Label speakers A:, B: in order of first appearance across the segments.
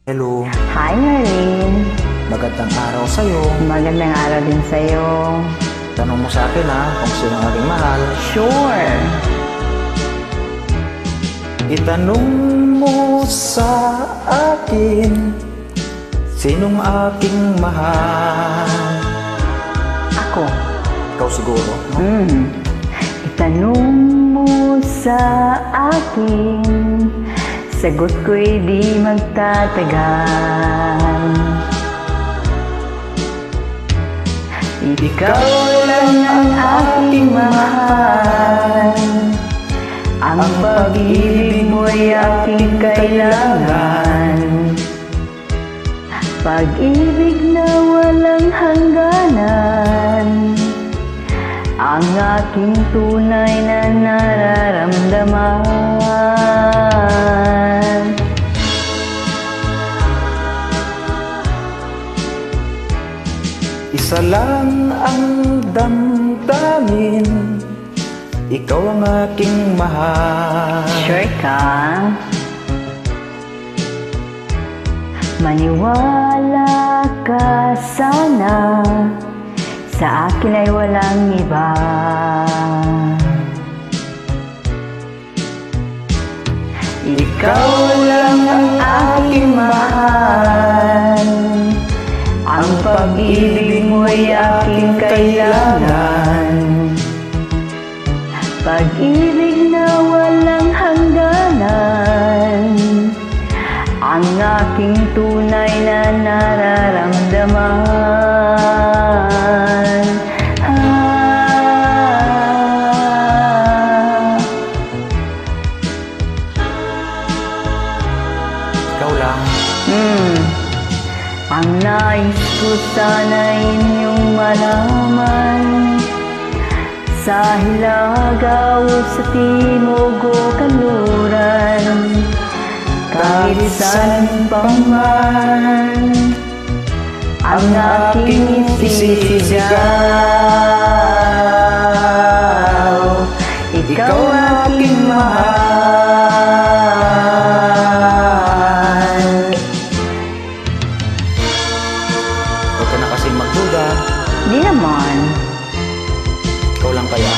A: Hello,
B: Hi, Marlene.
A: magandang araw sa'yo.
B: Magandang araw din sa'yo.
A: Tanong mo sa akin kung sino ang aking mahal.
B: Sure.
A: Itanong mo sa akin, sinong aking mahal?
B: Ako.
A: Ikaw siguro, no?
B: Itanong mo sa akin, sagot ko'y di magtatagal. Ikaw lang ang aking mahal, ang pag-ibig mo'y aking kailangan. Pag-ibig na walang hangganan, ang aking tunay na nararamdaman.
A: Isa lang ang damdamin, ikaw ang aking mahal.
B: Sure ka? Maniwala ka sana, sa akin ay walang iba. Ikaw lang ang aking mahal, ang pag-ibig mo'y aking kailangan. Pag-ibig na walang hangganan, ang aking tunay na nararamdaman.
A: Ikaw lang.
B: Ang nais ko sana inyong malaman, sa Hilaga o sa Timog o Kanluran, kahit saan pa man, ang aking isisigaw, ikaw aking mahal.
A: Huwag ka na kasing magduda.
B: Di naman.
A: Ikaw lang kaya.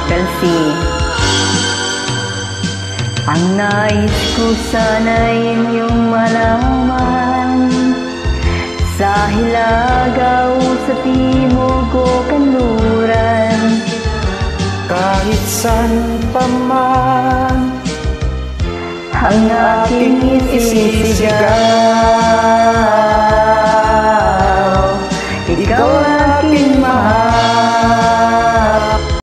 B: Kasi ang nais ko sana inyong malaman, sa Hilaga o sa Timog o Kanluran,
A: Kahit saan pa man,
B: ang aking isisigaw,